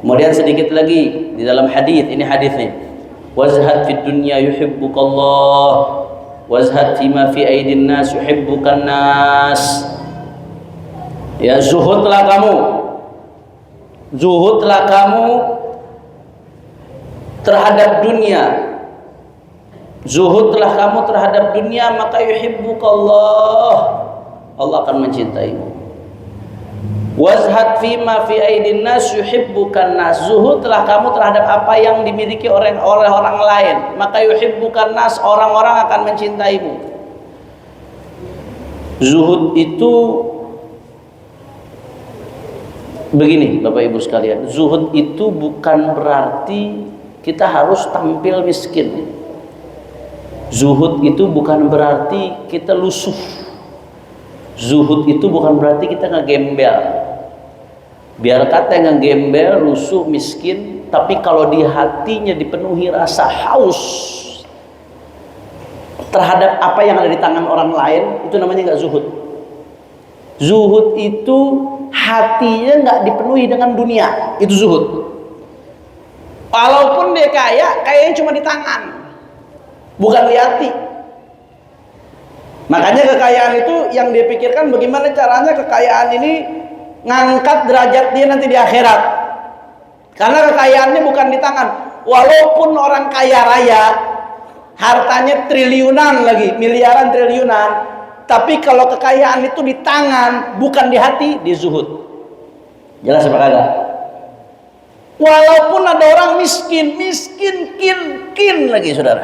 Kemudian sedikit lagi di dalam hadis, ini hadisnya. Wazhad fid dunya yuhibbukallah, wazhad fima fi aidin nas yuhibbukan nas. Ya, zuhudlah kamu terhadap dunia. Zuhudlah kamu terhadap dunia, maka yuhibbukallah, Allah akan mencintaimu. Wazhad fima fi aidin nas yuhibbukan nas. Zuhudlah kamu terhadap apa yang dimiliki oleh orang lain, maka yuhibbukan nas, orang-orang akan mencintaimu. Zuhud itu begini Bapak Ibu sekalian, zuhud itu bukan berarti kita harus tampil miskin. Zuhud itu bukan berarti kita lusuh. Zuhud itu bukan berarti kita ngegembel. Biar kata yang ngegembel, lusuh, miskin, tapi kalau di hatinya dipenuhi rasa haus terhadap apa yang ada di tangan orang lain, itu namanya nggak zuhud. Zuhud itu hatinya nggak dipenuhi dengan dunia, itu zuhud. Walaupun dia kaya, kayaknya cuma di tangan, bukan di hati. Makanya kekayaan itu yang dia pikirkan bagaimana caranya kekayaan ini ngangkat derajat dia nanti di akhirat. Karena kekayaannya bukan di tangan. Walaupun orang kaya raya, hartanya triliunan lagi, miliaran triliunan, tapi kalau kekayaan itu di tangan, bukan di hati, di zuhud. Jelas apa kagak? Walaupun ada orang miskin, kin lagi saudara,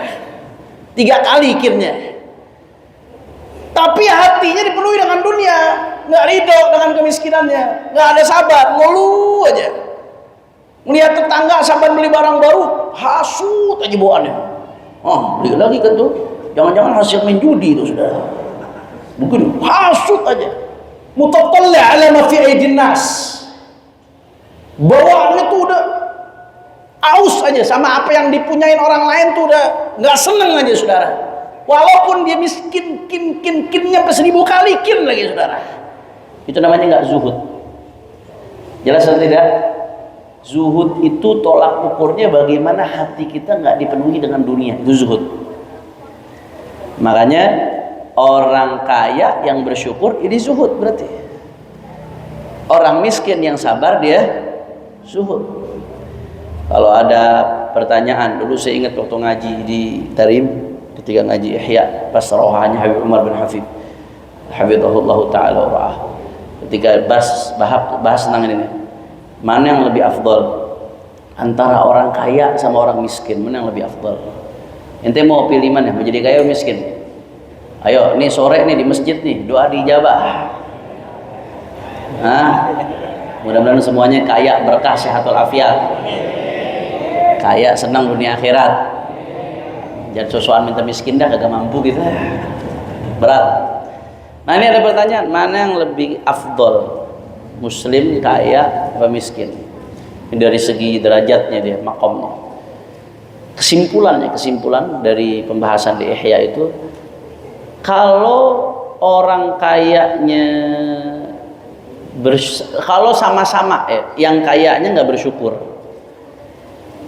3 kali kinnya, tapi hatinya dipenuhi dengan dunia, nggak ridho dengan kemiskinannya, nggak ada sabar, ngeluh aja. Melihat tetangga sabar beli barang baru, hasut aja bawaannya. Oh, beli lagi kan tuh, jangan-jangan hasil main judi itu sudah. Mungkin hasut aja. Mutatalli ala ma fi aidin nas. Bawaannya tuh udah aus aja sama apa yang dipunyain orang lain tuh udah nggak seneng aja saudara. Walaupun dia miskin, kinnya 1000 kali kin lagi saudara. Itu namanya nggak zuhud. Jelas atau tidak? Zuhud itu tolak ukurnya bagaimana hati kita nggak dipenuhi dengan dunia. Itu zuhud. Makanya orang kaya yang bersyukur ini zuhud berarti. Orang miskin yang sabar dia zuhud. Kalau ada pertanyaan, dulu saya ingat waktu ngaji di Tarim, ketika ngaji Ihya pas rohanya Habib Umar bin Hafid hafizahullah taala wa ketika bahas tentang ini, mana yang lebih afdal antara orang kaya sama orang miskin, mana yang lebih afdal? Ente mau pilih mana, mau jadi kaya atau miskin? Ayo, nih sore nih di masjid nih, doa dijabah. Mudah-mudahan semuanya kaya, berkah, sehatul afiat, kaya, senang dunia akhirat. Jangan sosokan minta miskin dah, kagak mampu gitu, berat. Nah ini ada pertanyaan, mana yang lebih afdol, muslim kaya atau miskin? Dari segi derajatnya dia, makomnya. Kesimpulan dari pembahasan di Ihya itu, kalau orang kayanya kalau sama-sama yang kayanya nggak bersyukur,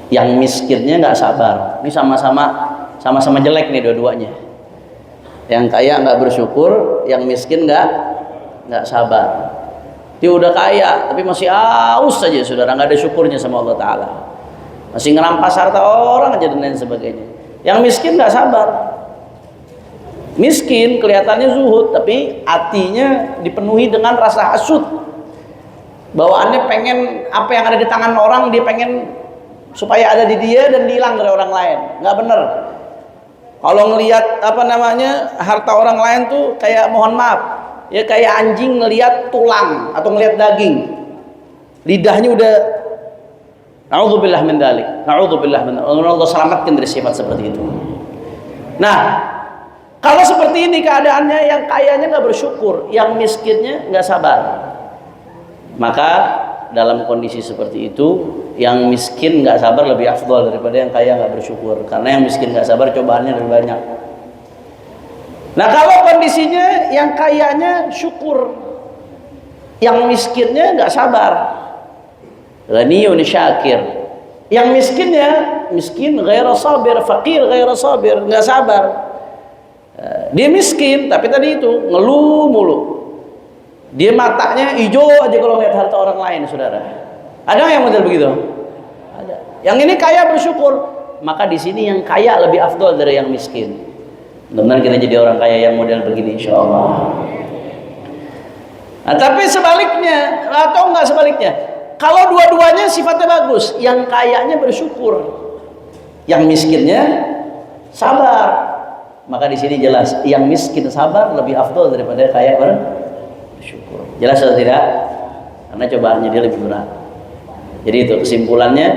yang miskinnya nggak sabar, ini sama-sama jelek nih dua-duanya. Yang kaya nggak bersyukur, yang miskin nggak sabar. Dia udah kaya tapi masih aus saja saudara, nggak ada syukurnya sama Allah Taala, masih ngerampas harta orang aja dan lain sebagainya. Yang miskin nggak sabar, miskin kelihatannya zuhud tapi hatinya dipenuhi dengan rasa hasud, bawaannya pengen apa yang ada di tangan orang dia pengen supaya ada di dia dan hilang dari orang lain. Nggak bener. Kalau ngelihat harta orang lain tuh kayak, mohon maaf ya, kayak anjing ngelihat tulang atau ngelihat daging, lidahnya udah na'udzubillah min dzalik, Allah selamatkan dari sifat seperti itu. Nah, kalau seperti ini keadaannya, yang kayanya nggak bersyukur, yang miskinnya nggak sabar, maka dalam kondisi seperti itu yang miskin nggak sabar lebih afdol daripada yang kaya nggak bersyukur, karena yang miskin nggak sabar cobaannya lebih banyak. Nah kalau kondisinya yang kayanya syukur, yang miskinnya nggak sabar, Ghaniyun syakir. Yang miskinnya miskin ghaira sabir, fakir ghaira sabir, nggak sabar. Dia miskin tapi tadi itu ngeluh mulu. Dia matanya hijau aja kalau lihat harta orang lain, saudara. Ada yang model begitu? Ada. Yang ini kaya bersyukur. Maka di sini yang kaya lebih afdol dari yang miskin. Mudah-mudahan kita jadi orang kaya yang model begini, insya Allah. Nah, tapi sebaliknya, atau enggak sebaliknya, kalau dua-duanya sifatnya bagus, yang kayanya bersyukur, yang miskinnya sabar. Maka di sini jelas, yang miskin sabar lebih afdol daripada kaya bersyukur. Jelas atau tidak? Karena cobaannya dia lebih berat. Jadi itu kesimpulannya,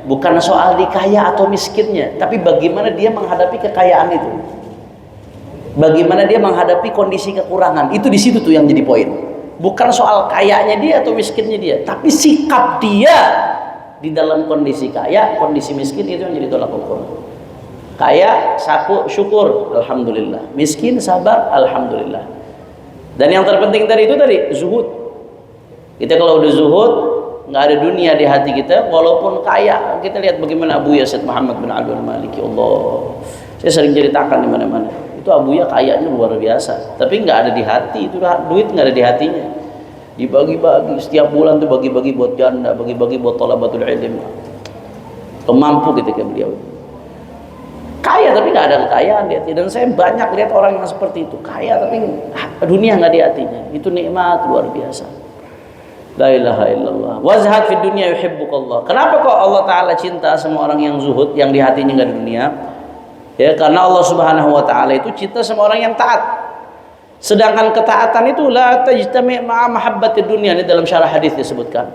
bukan soal dikaya atau miskinnya, tapi bagaimana dia menghadapi kekayaan itu. Bagaimana dia menghadapi kondisi kekurangan. Itu di situ tuh yang jadi poin. Bukan soal kayanya dia atau miskinnya dia, tapi sikap dia di dalam kondisi kaya, kondisi miskin, itu yang jadi tolak ukur. Kaya, syukur, alhamdulillah. Miskin, sabar, alhamdulillah. Dan yang terpenting dari itu tadi, zuhud. Kita kalau udah zuhud, nggak ada dunia di hati kita, walaupun kaya. Kita lihat bagaimana Abu Yazid Muhammad bin Abdul Maliki, Allah. Saya sering ceritakan di mana-mana. Itu Abuya kayaknya luar biasa, tapi nggak ada di hati. Itu duit nggak ada di hatinya. Dibagi-bagi setiap bulan tuh, bagi-bagi buat janda, bagi-bagi buat thalabatul ilm. Mampu gitu kayak beliau. Kaya tapi nggak ada kekayaan di hati. Dan saya banyak lihat orang yang seperti itu, kaya tapi dunia nggak di hatinya. Itu nikmat luar biasa. La ilaha illallah. Wazhad fid dunya yuhibbukallah. Kenapa kok Allah Ta'ala cinta sama orang yang zuhud, yang di hatinya nggak di dunia? Ya, karena Allah Subhanahu wa Ta'ala itu cinta sama orang yang taat. Sedangkan ketaatan itu la tajtami' ma'a mahabbatid dunya, ini dalam syarah hadis disebutkan.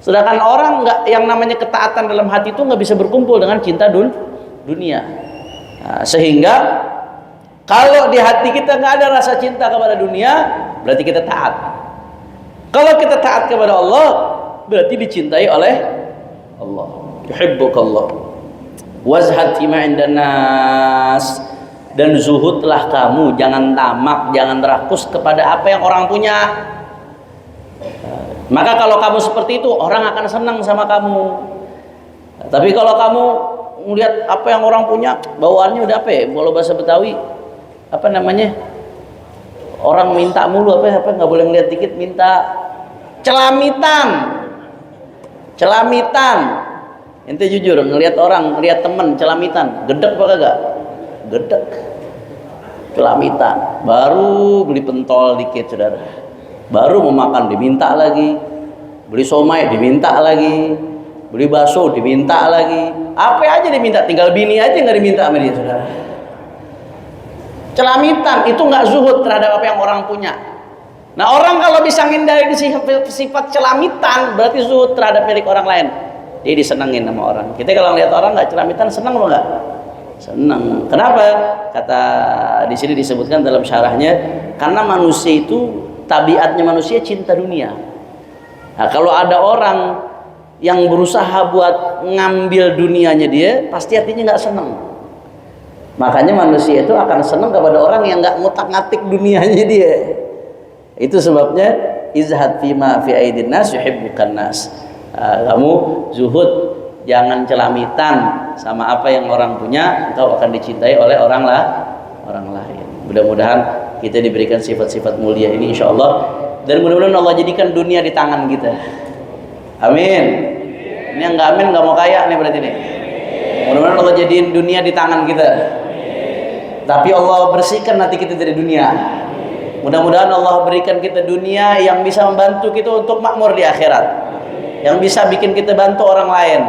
Sedangkan orang yang namanya ketaatan dalam hati itu nggak bisa berkumpul dengan cinta dunia. Nah, sehingga kalau di hati kita nggak ada rasa cinta kepada dunia, berarti kita taat. Kalau kita taat kepada Allah, berarti dicintai oleh Allah. Yuhibbukallah. Wazhad fima indan nas, dan zuhudlah kamu, jangan tamak, jangan rakus kepada apa yang orang punya. Maka kalau kamu seperti itu, orang akan senang sama kamu. Tapi kalau kamu melihat apa yang orang punya, bawaannya udah apa ya? Kalau bahasa Betawi apa namanya? Orang minta mulu, apa nggak boleh ngeliat dikit, minta celamitan. Celamitan. Ente jujur ngelihat orang, ngelihat temen celamitan, gedek apa kagak? Gedek. Celamitan. Baru beli pentol dikit, saudara. Baru mau makan diminta lagi. Beli somai diminta lagi. Beli bakso diminta lagi. Apa aja diminta, tinggal bini aja nggak diminta sama dia, saudara. Celamitan itu nggak zuhud terhadap apa yang orang punya. Nah, orang kalau bisa menghindari sifat celamitan, berarti zuhud terhadap milik orang lain. Dia disenangin sama orang. Kita kalau lihat orang nggak celamitan, senang apa nggak? Senang. Kenapa? Kata di sini disebutkan dalam syarahnya, karena manusia itu tabiatnya manusia cinta dunia. Nah, kalau ada orang yang berusaha buat ngambil dunianya dia, pasti hatinya nggak senang. Makanya manusia itu akan senang kepada orang yang nggak ngutak-ngatik dunianya dia. Itu sebabnya izhad fima fi aidin nas yuhibbukan nas. Kamu zuhud, jangan celamitan sama apa yang orang punya, engkau akan dicintai oleh orang lain. Mudah-mudahan kita diberikan sifat-sifat mulia ini, insya Allah, dan mudah-mudahan Allah jadikan dunia di tangan kita. Amin. Ini yang nggak amin nggak mau kaya nih berarti nih. Mudah-mudahan Allah jadiin dunia di tangan kita. Tapi Allah bersihkan hati kita dari dunia. Mudah-mudahan Allah berikan kita dunia yang bisa membantu kita untuk makmur di akhirat, yang bisa bikin kita bantu orang lain,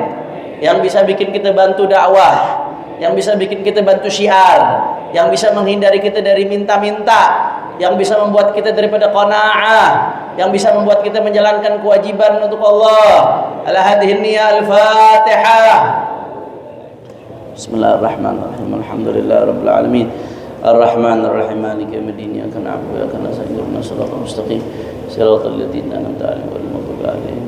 yang bisa bikin kita bantu dakwah, yang bisa bikin kita bantu syiar, yang bisa menghindari kita dari minta-minta, yang bisa membuat kita daripada qanaah, yang bisa membuat kita menjalankan kewajiban untuk Allah. Ala hadhihi niyyah al-Fatihah. Bismillahirrahmanirrahim. Alhamdulillahirabbil alamin. Ar-Rahmanir Rahim. Maliki yaumiddin. Iyyaka na'budu wa iyyaka nasta'in. Ihdinas siratal mustaqim. Siratal ladzina an'amta 'alaihim ghairil maghdubi 'alaihim